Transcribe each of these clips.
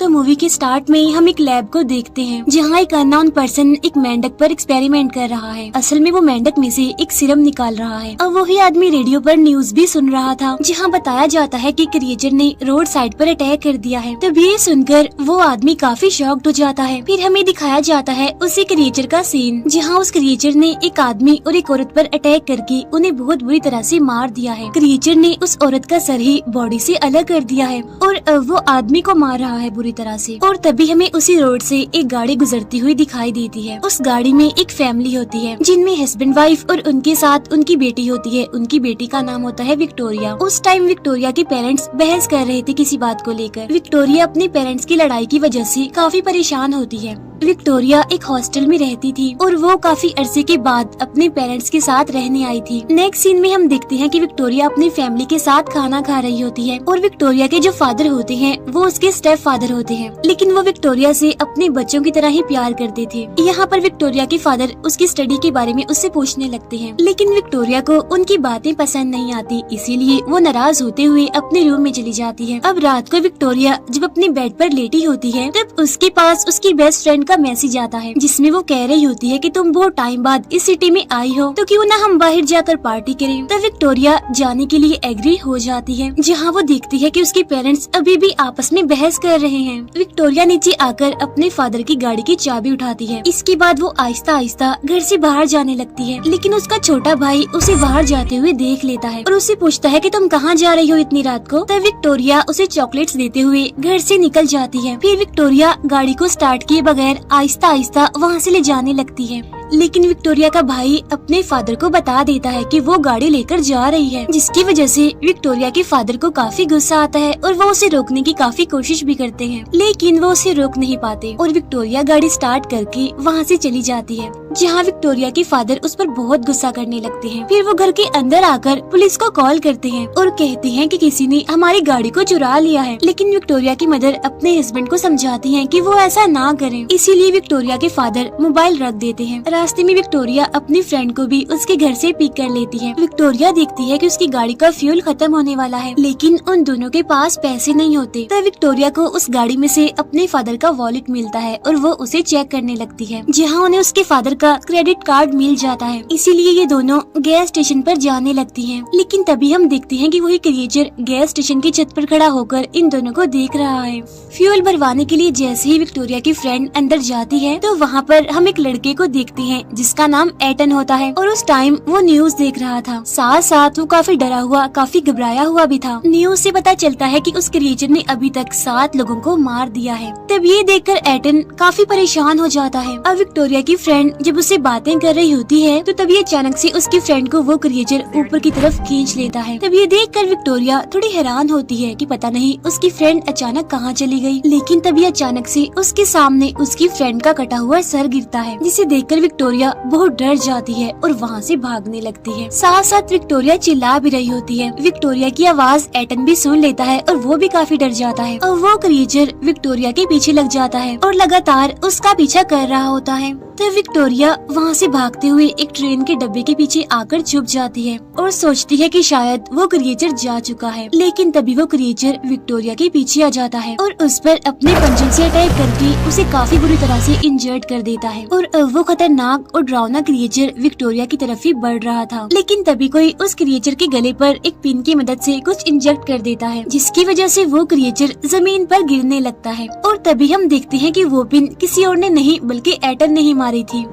तो मूवी के स्टार्ट में हम एक लैब को देखते हैं जहाँ एक अननोन पर्सन एक मेंढक पर एक्सपेरिमेंट कर रहा है। असल में वो मेंढक में से एक सीरम निकाल रहा है। अब वही आदमी रेडियो पर न्यूज भी सुन रहा था जहाँ बताया जाता है कि क्रिएचर ने रोड साइड पर अटैक कर दिया है। तब ये सुनकर वो आदमी काफी शॉक्ड हो जाता है। फिर हमें दिखाया जाता है उसी क्रिएचर का सीन जहाँ उस क्रिएचर ने एक आदमी और एक औरत पर अटैक करके उन्हें बहुत बुरी तरह से मार दिया है। क्रिएचर ने उस औरत का सर ही बॉडी से अलग कर दिया है और वो आदमी को मार रहा है बुरी तरह से। और तभी हमें उसी रोड से एक गाड़ी गुजरती हुई दिखाई देती है। उस गाड़ी में एक फैमिली होती है जिनमें हस्बैंड वाइफ और उनके साथ उनकी बेटी होती है। उनकी बेटी का नाम होता है विक्टोरिया। उस टाइम विक्टोरिया के पेरेंट्स बहस कर रहे थे किसी बात को लेकर। विक्टोरिया अपने पेरेंट्स की लड़ाई की वजह से काफी परेशान होती है। विक्टोरिया एक हॉस्टल में रहती थी और वो काफी अरसे के बाद अपने पेरेंट्स के साथ रहने आई थी। नेक्स्ट सीन में हम देखते हैं कि विक्टोरिया अपनी फैमिली के साथ खाना खा रही होती है और विक्टोरिया के जो फादर होते हैं वो उसके स्टेप फादर होते हैं, लेकिन वो विक्टोरिया से अपने बच्चों की तरह ही प्यार करते थे। यहाँ पर विक्टोरिया के फादर उसकी स्टडी के बारे में उससे पूछने लगते हैं, लेकिन विक्टोरिया को उनकी बातें पसंद नहीं आती, इसीलिए वो नाराज होते हुए अपने रूम में चली जाती है। अब रात को विक्टोरिया जब अपने बेड पर लेटी होती है तब उसके पास उसकी बेस्ट फ्रेंड का मैसेज आता है जिसमें वो कह रही होती है कि तुम बहुत टाइम बाद इस सिटी में आई हो तो क्यों ना हम बाहर जाकर पार्टी करें। तब विक्टोरिया जाने के लिए एग्री हो जाती है जहाँ वो देखती है कि उसके पेरेंट्स अभी भी आपस में बहस कर रहे हैं। विक्टोरिया नीचे आकर अपने फादर की गाड़ी की चाबी उठाती है। इसके बाद वो आहिस्ता आहिस्ता घर से बाहर जाने लगती है, लेकिन उसका छोटा भाई उसे बाहर जाते हुए देख लेता है और उससे पूछता है कि तुम कहाँ जा रही हो इतनी रात को। तब विक्टोरिया उसे चॉकलेट्स देते हुए घर से निकल जाती है। फिर विक्टोरिया गाड़ी को स्टार्ट किए बगैर आहिस्ता आहिस्ता वहाँ से ले जाने लगती है, लेकिन विक्टोरिया का भाई अपने फादर को बता देता है कि वो गाड़ी लेकर जा रही है, जिसकी वजह से विक्टोरिया के फादर को काफी गुस्सा आता है और वो उसे रोकने की काफी कोशिश भी करते हैं, लेकिन वो उसे रोक नहीं पाते और विक्टोरिया गाड़ी स्टार्ट करके वहाँ से चली जाती है, जहाँ विक्टोरिया के फादर उस पर बहुत गुस्सा करने लगते हैं। फिर वो घर के अंदर आकर पुलिस को कॉल करते हैं और कहते हैं कि किसी ने हमारी गाड़ी को चुरा लिया है, लेकिन विक्टोरिया की मदर अपने हस्बैंड को समझाती है कि वो ऐसा ना करें, इसीलिए विक्टोरिया के फादर मोबाइल रख देते हैं। रास्ते में विक्टोरिया अपनी फ्रेंड को भी उसके घर से पिक कर लेती है। विक्टोरिया देखती है कि उसकी गाड़ी का फ्यूल खत्म होने वाला है, लेकिन उन दोनों के पास पैसे नहीं होते। तब विक्टोरिया को उस गाड़ी में से अपने फादर का वॉलेट मिलता है और वो उसे चेक करने लगती है, जहाँ उन्हें उसके फादर का क्रेडिट कार्ड मिल जाता है। इसीलिए ये दोनों गैस स्टेशन पर जाने लगती है, लेकिन तभी हम देखते हैं कि वही क्रिएचर गैस स्टेशन की छत पर खड़ा होकर इन दोनों को देख रहा है। फ्यूल भरवाने के लिए जैसे ही विक्टोरिया की फ्रेंड अंदर जाती है तो वहाँ पर हम एक लड़के को देखते हैं जिसका नाम एटन होता है और उस टाइम वो न्यूज देख रहा था। साथ साथ वो काफी डरा हुआ, काफी घबराया हुआ भी था। न्यूज से पता चलता है कि उस क्रिएचर ने अभी तक 7 लोगों को मार दिया है। तब ये देखकर एटन काफी परेशान हो जाता है। अब विक्टोरिया की फ्रेंड जब उससे बातें कर रही होती है तो तभी अचानक से उसकी फ्रेंड को वो क्रिएचर ऊपर की तरफ खींच लेता है। तब ये देखकर विक्टोरिया थोड़ी हैरान होती है कि पता नहीं उसकी फ्रेंड अचानक कहाँ चली गई, लेकिन तभी अचानक से उसके सामने उसकी फ्रेंड का कटा हुआ सर गिरता है, जिसे देखकर विक्टोरिया बहुत डर जाती है और वहाँ से भागने लगती है। साथ साथ विक्टोरिया चिल्ला भी रही होती है। विक्टोरिया की आवाज एटन भी सुन लेता है और वो भी काफी डर जाता है और वो क्रिएचर विक्टोरिया के पीछे लग जाता है और लगातार उसका पीछा कर रहा होता है। तो विक्टोरिया वहाँ से भागते हुए एक ट्रेन के डब्बे के पीछे आकर छुप जाती है और सोचती है कि शायद वो क्रिएचर जा चुका है, लेकिन तभी वो क्रिएचर विक्टोरिया के पीछे आ जाता है और उस पर अपने पंजों से अटैक करके उसे काफी बुरी तरह से इंजर्ड कर देता है और वो खतरनाक और डरावना क्रिएचर विक्टोरिया की तरफ ही बढ़ रहा था। लेकिन तभी कोई उस क्रिएचर के गले पर एक पिन की मदद से कुछ इंजेक्ट कर देता है, जिसकी वजह से वो क्रिएचर जमीन पर गिरने लगता है और तभी हम देखते हैं कि वो पिन किसी और ने नहीं बल्कि एटन ने ही मारी थी।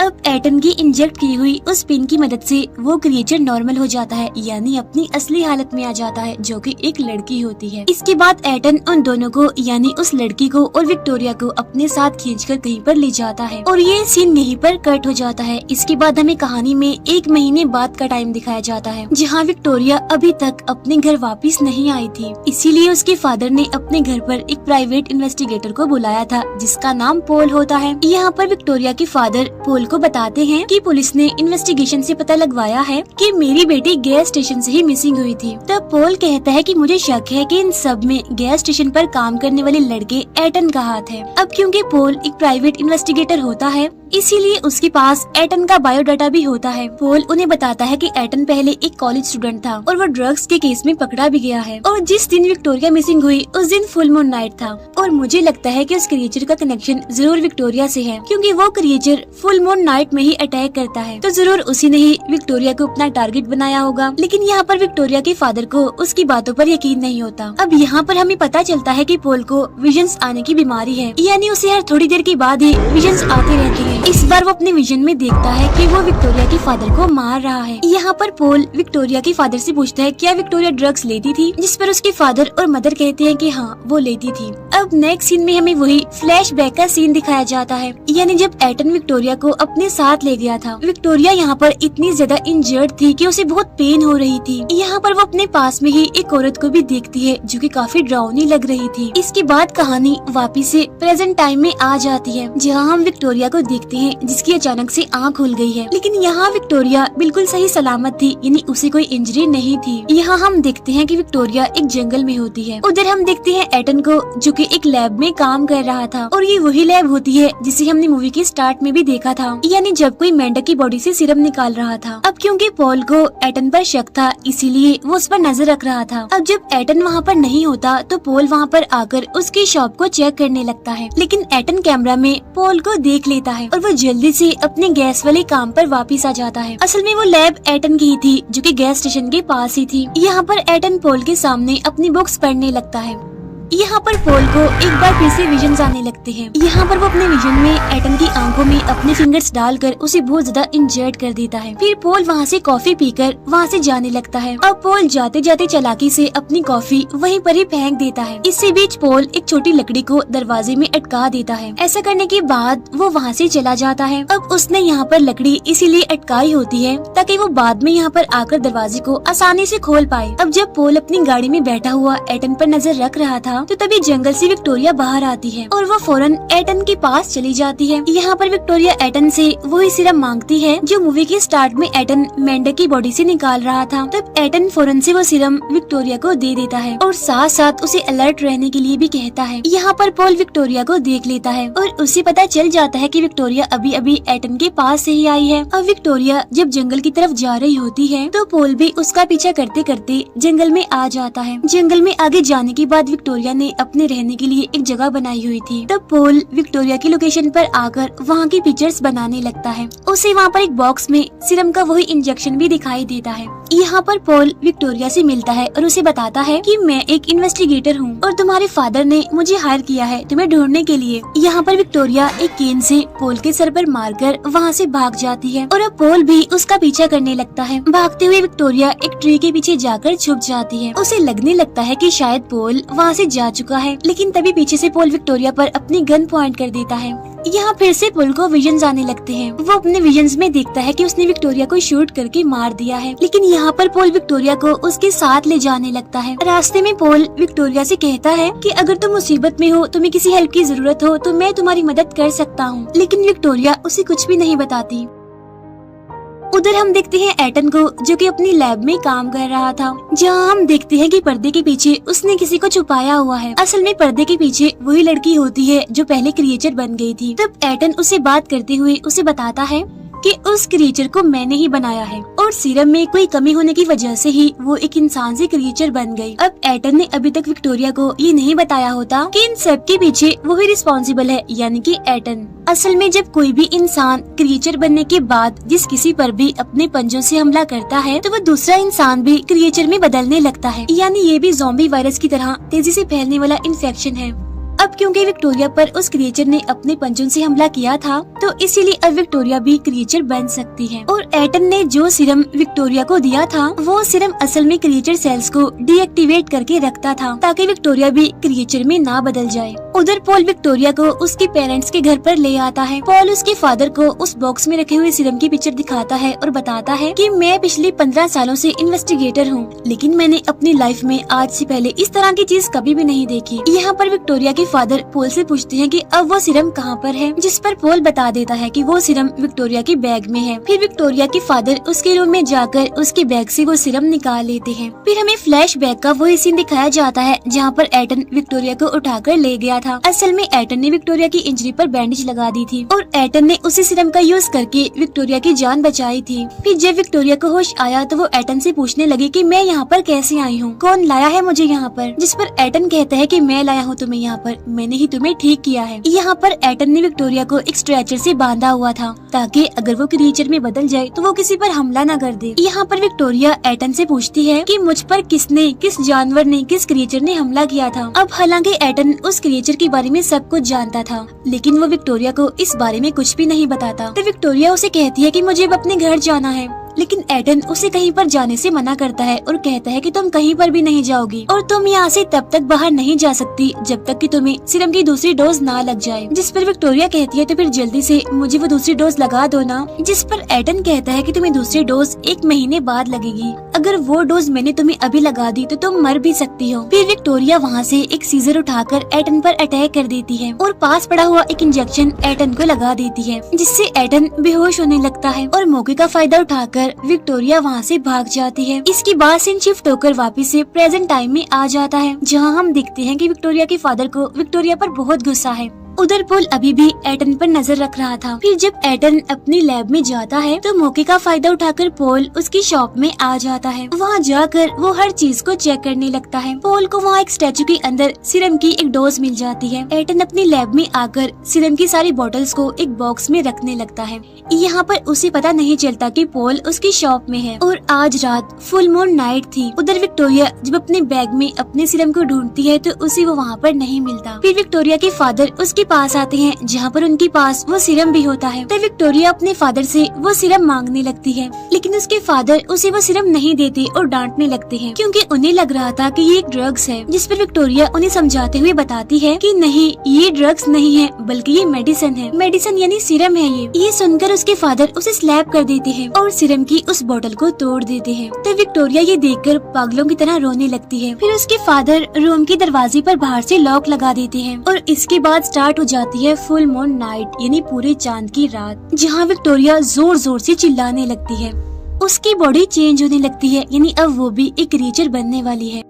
अब एटन की इंजेक्ट की हुई उस पिन की मदद से वो क्रिएचर नॉर्मल हो जाता है, यानी अपनी असली हालत में आ जाता है, जो कि एक लड़की होती है। इसके बाद एटन उन दोनों को यानी उस लड़की को और विक्टोरिया को अपने साथ खींचकर कहीं पर ले जाता है और ये सीन यहीं पर कट हो जाता है। इसके बाद हमें कहानी में 1 महीने बाद का टाइम दिखाया जाता है, जहाँ विक्टोरिया अभी तक अपने घर वापिस नहीं आई थी। इसीलिए उसके फादर ने अपने घर पर एक प्राइवेट इन्वेस्टिगेटर को बुलाया था, जिसका नाम पोल होता है। यहाँ पर विक्टोरिया के फादर पोल को बताते हैं कि पुलिस ने इन्वेस्टिगेशन से पता लगवाया है कि मेरी बेटी गैस स्टेशन से ही मिसिंग हुई थी। तब पोल कहता है कि मुझे शक है कि इन सब में गैस स्टेशन पर काम करने वाले लड़के एटन का हाथ है। अब क्योंकि पोल एक प्राइवेट इन्वेस्टिगेटर होता है इसीलिए उसके पास एटन का बायोडाटा भी होता है। पोल उन्हें बताता है कि एटन पहले एक कॉलेज स्टूडेंट था और वो ड्रग्स के केस में पकड़ा भी गया है, और जिस दिन विक्टोरिया मिसिंग हुई उस दिन फुल मून नाइट था। और मुझे लगता है कि उस क्रिएचर का कनेक्शन जरूर विक्टोरिया से है, क्योंकि वो क्रिएचर फुल मून नाइट में ही अटैक करता है, तो जरूर उसी ने ही विक्टोरिया को अपना टारगेट बनाया होगा। लेकिन यहाँ पर विक्टोरिया के फादर को उसकी बातों पर यकीन नहीं होता। अब यहाँ पर हमें पता चलता है कि पोल को विजन्स आने की बीमारी है, यानी उसे हर थोड़ी देर के बाद ही विजन्स आते रहते हैं। इस बार वो अपने विजन में देखता है कि वो विक्टोरिया के फादर को मार रहा है। यहाँ पर पोल विक्टोरिया के फादर से पूछता है क्या विक्टोरिया ड्रग्स लेती थी, जिस पर उसके फादर और मदर कहते हैं कि हाँ वो लेती थी। अब नेक्स्ट सीन में हमें वही फ्लैशबैक का सीन दिखाया जाता है, यानी जब एटन विक्टोरिया को अपने साथ ले गया था। विक्टोरिया यहाँ पर इतनी ज्यादा इंजर्ड थी कि उसे बहुत पेन हो रही थी। यहाँ पर वो अपने पास में ही एक औरत को भी देखती है जो कि काफी डरावनी लग रही थी। इसके बाद कहानी वापिस से प्रेजेंट टाइम में आ जाती है, जहाँ हम विक्टोरिया को देखते हैं जिसकी अचानक से आँख खुल गई है। लेकिन यहाँ विक्टोरिया बिल्कुल सही सलामत थी, यानी उसे कोई इंजरी नहीं थी। यहाँ हम देखते हैं कि विक्टोरिया एक जंगल में होती है। उधर हम देखते हैं एटन को जो कि एक लैब में काम कर रहा था, और ये वही लैब होती है जिसे हमने मूवी के स्टार्ट में भी देखा था, यानी जब कोई मेंढक की बॉडी से सीरम निकाल रहा था। अब क्योंकि पॉल को एटन पर शक था, इसीलिए वो उस पर नजर रख रहा था। अब जब एटन वहाँ पर नहीं होता तो पॉल वहाँ पर आकर उसकी शॉप को चेक करने लगता है, लेकिन एटन कैमरा में पॉल को देख लेता है और वो जल्दी से अपने गैस वाले काम पर वापस आ जाता है। असल में वो लैब एटन की ही थी जो कि गैस स्टेशन के पास ही थी। यहाँ पर एटन पॉल के सामने अपनी बुक्स पढ़ने लगता है। यहाँ पर पॉल को एक बार फिर से विजन्स आने लगते हैं। यहाँ पर वो अपने विजन में एटन की आंखों में अपने फिंगर्स डालकर उसे बहुत ज्यादा इंजर्ड कर देता है। फिर पॉल वहाँ से कॉफी पीकर वहाँ से जाने लगता है। अब पॉल जाते जाते चालाकी से अपनी कॉफी वहीं पर ही फेंक देता है। इसी बीच पॉल एक छोटी लकड़ी को दरवाजे में अटका देता है। ऐसा करने के बाद वो वहाँ से चला जाता है। अब उसने यहाँ पर लकड़ी इसीलिए अटकाई होती है ताकि वो बाद में यहाँ पर आकर दरवाजे को आसानी से खोल पाए। अब जब पॉल अपनी गाड़ी में बैठा हुआ एटन पर नजर रख रहा था तो तभी जंगल से विक्टोरिया बाहर आती है और वो फौरन एटन के पास चली जाती है। यहाँ पर विक्टोरिया एटन से वही सिरम मांगती है जो मूवी के स्टार्ट में एटन मेंढक की बॉडी से निकाल रहा था। तब एटन फौरन से वो सिरम विक्टोरिया को दे देता है और साथ साथ उसे अलर्ट रहने के लिए भी कहता है। यहाँ पर पॉल विक्टोरिया को देख लेता है और उसे पता चल जाता है कि विक्टोरिया अभी अभी एटन के पास से ही आई है। अब विक्टोरिया जब जंगल की तरफ जा रही होती है तो पॉल भी उसका पीछा करते करते जंगल में आ जाता है। जंगल में आगे जाने के बाद विक्टोरिया ने अपने रहने के लिए एक जगह बनाई हुई थी। तब पॉल विक्टोरिया की लोकेशन पर आकर वहाँ की पिक्चर्स बनाने लगता है। उसे वहाँ पर एक बॉक्स में सिरम का वही इंजेक्शन भी दिखाई देता है। यहाँ पर पॉल विक्टोरिया से मिलता है और उसे बताता है कि मैं एक इन्वेस्टिगेटर हूँ और तुम्हारे फादर ने मुझे हायर किया है तुम्हें ढूंढने के लिए। यहाँ पर विक्टोरिया एक केन से पॉल के सर पर मारकर वहाँ से भाग जाती है और अब पॉल भी उसका पीछा करने लगता है। भागते हुए विक्टोरिया एक ट्री के पीछे जाकर छुप जाती है। उसे लगने लगता है कि शायद पॉल वहाँ से जा चुका है, लेकिन तभी पीछे से पॉल विक्टोरिया पर अपनी गन पॉइंट कर देता है। यहाँ फिर से पॉल को विजन्स आने लगते हैं। वो अपने विजन्स में देखता है कि उसने विक्टोरिया को शूट करके मार दिया है, लेकिन यहाँ पर पॉल विक्टोरिया को उसके साथ ले जाने लगता है। रास्ते में पॉल विक्टोरिया से कहता है कि अगर तुम मुसीबत में हो, तुम्हें किसी हेल्प की जरूरत हो तो मैं तुम्हारी मदद कर सकता हूँ, लेकिन विक्टोरिया उसे कुछ भी नहीं बताती। उधर हम देखते हैं एटन को जो कि अपनी लैब में काम कर रहा था, जहां हम देखते हैं कि पर्दे के पीछे उसने किसी को छुपाया हुआ है। असल में पर्दे के पीछे वही लड़की होती है जो पहले क्रिएचर बन गई थी। तब एटन उसे बात करते हुए उसे बताता है कि उस क्रिएचर को मैंने ही बनाया है और सीरम में कोई कमी होने की वजह से ही वो एक इंसान से क्रिएचर बन गई। अब एटन ने अभी तक विक्टोरिया को ये नहीं बताया होता कि इन सब के पीछे वो ही रिस्पॉन्सिबल है, यानी कि एटन। असल में जब कोई भी इंसान क्रिएचर बनने के बाद जिस किसी पर भी अपने पंजों से हमला करता है तो वो दूसरा इंसान भी क्रिएचर में बदलने लगता है, यानी ये भी ज़ॉम्बी वायरस की तरह तेजी से फैलने वाला इन्फेक्शन है। अब क्योंकि विक्टोरिया पर उस क्रिएचर ने अपने पंजों से हमला किया था तो इसीलिए अब विक्टोरिया भी क्रिएचर बन सकती है। और एटन ने जो सीरम विक्टोरिया को दिया था वो सीरम असल में क्रिएचर सेल्स को डीएक्टिवेट करके रखता था ताकि विक्टोरिया भी क्रिएचर में ना बदल जाए। उधर पॉल विक्टोरिया को उसके पेरेंट्स के घर पर ले आता है। पॉल उसके फादर को उस बॉक्स में रखे हुए सीरम की पिक्चर दिखाता है और बताता है कि मैं पिछले 15 सालों से इन्वेस्टिगेटर हूँ, लेकिन मैंने अपनी लाइफ में आज से पहले इस तरह की चीज कभी भी नहीं देखी। यहाँ पर विक्टोरिया के फादर पोल से पूछते हैं कि अब वो सीरम कहाँ पर है, जिस पर पोल बता देता है कि वो सीरम विक्टोरिया के बैग में है। फिर विक्टोरिया के फादर उसके रूम में जाकर उसके बैग से वो सीरम निकाल लेते हैं। फिर हमें फ्लैशबैक का वही सीन दिखाया जाता है जहाँ पर एटन विक्टोरिया को उठाकर ले गया था। असल में एटन ने विक्टोरिया की इंजरी पर बैंडेज लगा दी थी और एटन ने उसी सीरम का यूज करके विक्टोरिया की जान बचाई थी। फिर जब विक्टोरिया को होश आया तो वो एटन से पूछने लगी कि मैं यहाँ पर कैसे आई हूँ, कौन लाया है मुझे यहाँ पर, जिस पर एटन कहता है कि मैं लाया हूँ तुम्हें यहाँ पर, मैंने ही तुम्हें ठीक किया है। यहाँ पर एटन ने विक्टोरिया को एक स्ट्रेचर से बांधा हुआ था ताकि अगर वो क्रीचर में बदल जाए तो वो किसी पर हमला न कर दे। यहाँ पर विक्टोरिया एटन से पूछती है कि मुझ पर किसने, किस जानवर ने, किस क्रीचर ने हमला किया था। अब हालांकि एटन उस क्रीचर के बारे में सब कुछ जानता था, लेकिन वो विक्टोरिया को इस बारे में कुछ भी नहीं बताता। तो विक्टोरिया उसे कहती है कि मुझे अब अपने घर जाना है, लेकिन एटन उसे कहीं पर जाने से मना करता है और कहता है कि तुम कहीं पर भी नहीं जाओगी और तुम यहाँ से तब तक बाहर नहीं जा सकती जब तक कि तुम्हें सीरम की दूसरी डोज ना लग जाए। जिस पर विक्टोरिया कहती है तो फिर जल्दी से मुझे वो दूसरी डोज लगा दो ना। जिस पर एटन कहता है कि तुम्हें दूसरी डोज 1 महीने बाद लगेगी, अगर वो डोज मैंने तुम्हें अभी लगा दी तो तुम मर भी सकती हो। फिर विक्टोरिया वहाँ से एक सीजर उठाकर एटन पर अटैक कर देती है और पास पड़ा हुआ एक इंजेक्शन एटन को लगा देती है, जिससे एटन बेहोश होने लगता है और मौके का फायदा उठाकर विक्टोरिया वहाँ से भाग जाती है। इसके बाद सीन शिफ्ट होकर वापस से प्रेजेंट टाइम में आ जाता है, जहाँ हम देखते हैं कि विक्टोरिया के फादर को विक्टोरिया पर बहुत गुस्सा है। उधर पोल अभी भी एटन पर नजर रख रहा था। फिर जब एटन अपनी लैब में जाता है तो मौके का फायदा उठाकर पोल उसकी शॉप में आ जाता है। वहाँ जाकर वो हर चीज को चेक करने लगता है। पोल को वहाँ एक स्टैचू के अंदर सीरम की एक डोज मिल जाती है। एटन अपनी लैब में आकर सीरम की सारी बॉटल्स को एक बॉक्स में रखने लगता है। यहाँ पर उसे पता नहीं चलता कि पोल उसकी शॉप में है और आज रात फुल मून नाइट थी। उधर विक्टोरिया जब अपने बैग में अपने सीरम को ढूंढती है तो उसे वो वहाँ पर नहीं मिलता। फिर विक्टोरिया के फादर उसके पास आते हैं जहाँ पर उनके पास वो सीरम भी होता है। तो विक्टोरिया अपने फादर से वो सीरम मांगने लगती है, लेकिन उसके फादर उसे वो सीरम नहीं देते और डांटने लगते हैं क्योंकि उन्हें लग रहा था कि ये एक ड्रग्स है। जिस पर विक्टोरिया उन्हें समझाते हुए बताती है कि नहीं, ये ड्रग्स नहीं है बल्कि ये मेडिसिन है, मेडिसिन यानी सीरम है ये सुनकर उसके फादर उसे स्लैप कर देते हैं और सीरम की उस बोतल को तोड़ देते हैं। तो विक्टोरिया ये देखकर पागलों की तरह रोने लगती है। फिर उसके फादर रूम के दरवाजे पर बाहर से लॉक लगा देते हैं और इसके बाद स्टार्ट हो जाती है फुल मून नाइट यानी पूरे चांद की रात, जहाँ विक्टोरिया जोर जोर से चिल्लाने लगती है। उसकी बॉडी चेंज होने लगती है, यानी अब वो भी एक क्रीचर बनने वाली है।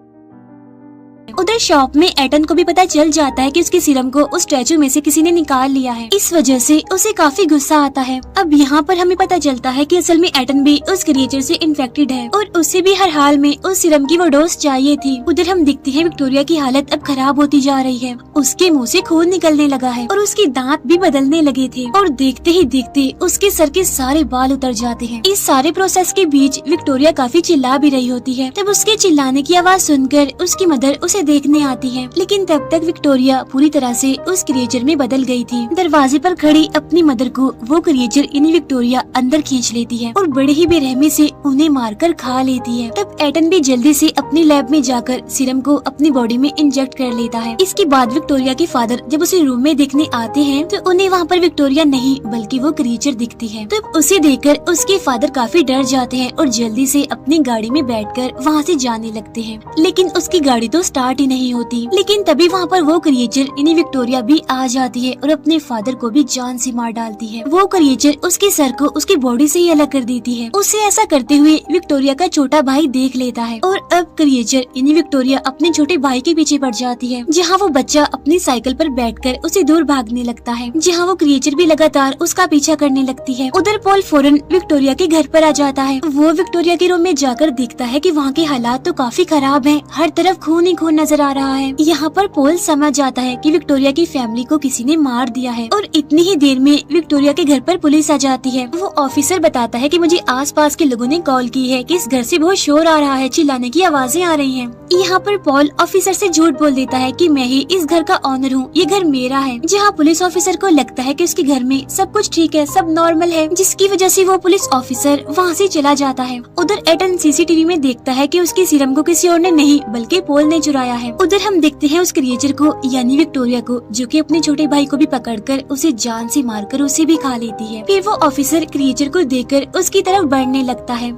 उधर शॉप में एटन को भी पता चल जाता है कि उसके सीरम को उस स्टैचू में से किसी ने निकाल लिया है। इस वजह से उसे काफी गुस्सा आता है। अब यहाँ पर हमें पता चलता है कि असल में एटन भी उस क्रिएचर से इन्फेक्टेड है और उसे भी हर हाल में उस सीरम की वो डोज चाहिए थी। उधर हम देखते हैं विक्टोरिया की हालत अब खराब होती जा रही है। उसके मुँह से खून निकलने लगा है और उसके दांत भी बदलने लगे थे और देखते ही देखते उसके सर के सारे बाल उतर जाते हैं। इस सारे प्रोसेस के बीच विक्टोरिया काफी चिल्ला भी रही होती है। तब उसके चिल्लाने की आवाज सुनकर उसकी मदर उसे देखने आती है, लेकिन तब तक विक्टोरिया पूरी तरह से उस क्रिएचर में बदल गई थी। दरवाजे पर खड़ी अपनी मदर को वो क्रिएचर यानी विक्टोरिया अंदर खींच लेती है और बड़े ही बेरहमी से उन्हें मारकर खा लेती है। तब एटन भी जल्दी से अपनी लैब में जाकर सीरम को अपनी बॉडी में इंजेक्ट कर लेता है। इसके बाद विक्टोरिया के फादर जब उसे रूम में देखने आते हैं तो उन्हें वहाँ पर विक्टोरिया नहीं बल्कि वो क्रिएचर दिखती है। तब उसे देखकर उसके फादर काफी डर जाते हैं और जल्दी से अपनी गाड़ी में बैठकर वहाँ से जाने लगते हैं, लेकिन उसकी गाड़ी तो स्टार्ट ही नहीं होती। लेकिन तभी वहाँ पर वो क्रिएचर यानी विक्टोरिया भी आ जाती है और अपने फादर को भी जान से मार डालती है। वो क्रिएचर उसके सर को उसकी बॉडी से ही अलग कर देती है। उसे ऐसा करते हुए विक्टोरिया का छोटा भाई देख लेता है और अब क्रिएचर यानी विक्टोरिया अपने छोटे भाई के पीछे पड़ जाती है, जहाँ वो बच्चा अपनी साइकिल पर बैठकर उसे दूर भागने लगता है, जहाँ वो क्रिएचर भी लगातार उसका पीछा करने लगती है। उधर पोल फौरन विक्टोरिया के घर पर आ जाता है। वो विक्टोरिया के रूम में जाकर देखता है कि वहाँ के हालात तो काफी खराब हैं, हर तरफ खून ही खून नजर आ रहा है। यहाँ पर पोल समझ जाता है कि विक्टोरिया की फैमिली को किसी ने मार दिया है और इतनी ही देर में विक्टोरिया के घर पर पुलिस आ जाती है। वो ऑफिसर बताता है कि मुझे आसपास के लोगों ने कॉल की है कि इस घर से बहुत शोर आ रहा है, चिल्लाने की आवाजें आ रही हैं। यहाँ पर पॉल ऑफिसर से झूठ बोल देता है कि मैं ही इस घर का ऑनर हूँ, ये घर मेरा है। जहाँ पुलिस ऑफिसर को लगता है कि उसके घर में सब कुछ ठीक है, सब नॉर्मल है, जिसकी वजह से वो पुलिस ऑफिसर वहाँ से चला जाता है। उधर एटन सीसीटीवी में देखता है कि उसके सीरम को किसी और ने नहीं बल्कि पोल ने चुराया है। उधर हम देखते हैं उस क्रिएचर को यानी विक्टोरिया को, जो कि अपने छोटे भाई को भी पकड़कर उसे जान से मारकर उसे भी खा लेती है। फिर वो ऑफिसर क्रिएचर को देखकर उसकी तरफ बढ़ने लगता है।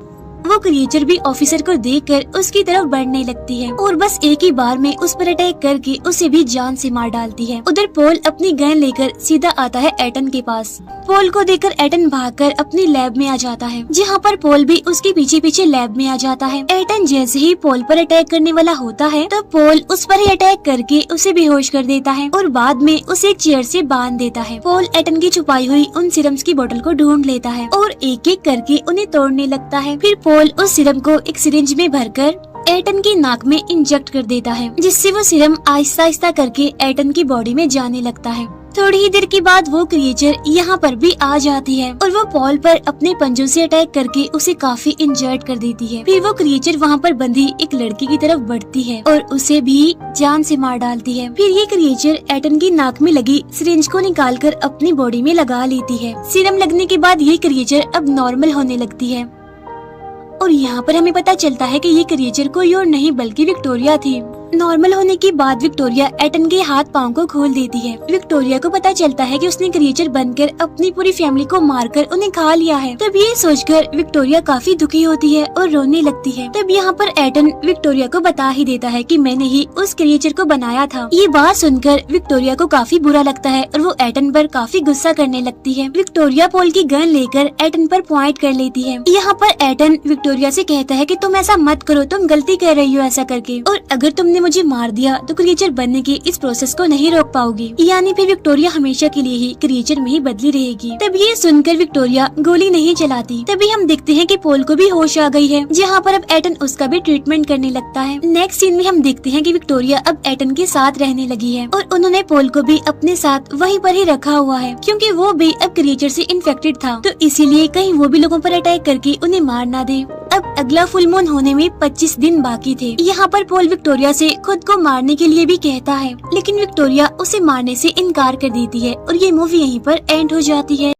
वो क्रिएचर भी ऑफिसर को देखकर उसकी तरफ बढ़ने लगती है और बस एक ही बार में उस पर अटैक करके उसे भी जान से मार डालती है। उधर पोल अपनी गन लेकर सीधा आता है एटन के पास। पोल को देखकर एटन भागकर अपनी लैब में आ जाता है, जहाँ पर पोल भी उसके पीछे पीछे लैब में आ जाता है। एटन जैसे ही पोल पर अटैक करने वाला होता है तो पोल उस पर ही अटैक करके उसे बेहोश कर देता है और बाद में उसे एक चेयर से बांध देता है। पोल एटन की छुपाई हुई उन सिरम्स की बोतल को ढूंढ लेता है और एक एक करके उन्हें तोड़ने लगता है। फिर पोल उस सिरम को एक सिरिंज में भरकर एटन की नाक में इंजेक्ट कर देता है, जिससे वो सिरम आहिस्ता आहिस्ता करके एटन की बॉडी में जाने लगता है। थोड़ी ही देर के बाद वो क्रिएचर यहाँ पर भी आ जाती है और वो पॉल पर अपने पंजों से अटैक करके उसे काफी इंजर्ड कर देती है। फिर वो क्रिएचर वहाँ पर बंधी एक लड़की की तरफ बढ़ती है और उसे भी जान से मार डालती है। फिर ये क्रिएचर एटन की नाक में लगी सिरिंज को निकालकर अपनी बॉडी में लगा लेती है। सीरम लगने के बाद ये क्रिएचर अब नॉर्मल होने लगती है और यहाँ पर हमें पता चलता है कि ये क्रिएचर कोई और नहीं बल्कि विक्टोरिया थी। नॉर्मल होने के बाद विक्टोरिया एटन के हाथ पांव को खोल देती है। विक्टोरिया को पता चलता है कि उसने क्रिएचर बनकर अपनी पूरी फैमिली को मारकर उन्हें खा लिया है। तब ये सोचकर विक्टोरिया काफी दुखी होती है और रोने लगती है। तब यहाँ पर एटन विक्टोरिया को बता ही देता है कि मैंने ही उस क्रिएचर को बनाया था। ये बात सुनकर विक्टोरिया को काफी बुरा लगता है और वो एटन पर काफी गुस्सा करने लगती है। विक्टोरिया पोल की गन लेकर एटन पर पॉइंट कर लेती है। यहाँ पर एटन विक्टोरिया से कहता है कि तुम ऐसा मत करो, तुम गलती कर रही हो ऐसा करके, और अगर तुमने मुझे मार दिया तो क्रिएचर बनने के इस प्रोसेस को नहीं रोक पाओगी, यानी फिर विक्टोरिया हमेशा के लिए ही क्रिएचर में ही बदली रहेगी। तब ये सुनकर विक्टोरिया गोली नहीं चलाती। तभी हम देखते हैं कि पोल को भी होश आ गई है, जहाँ पर अब एटन उसका भी ट्रीटमेंट करने लगता है। नेक्स्ट सीन में हम देखते हैं कि विक्टोरिया अब एटन के साथ रहने लगी है और उन्होंने पोल को भी अपने साथ वहीं पर ही रखा हुआ है, क्योंकि वो भी अब क्रिएचर से इन्फेक्टेड था, तो इसीलिए कहीं वो भी लोगों पर अटैक करके उन्हें मार ना दे। अब अगला फुल मून होने में 25 दिन बाकी थे। यहाँ पर पोल विक्टोरिया से खुद को मारने के लिए भी कहता है, लेकिन विक्टोरिया उसे मारने से इनकार कर देती है और ये मूवी यहीं पर एंड हो जाती है।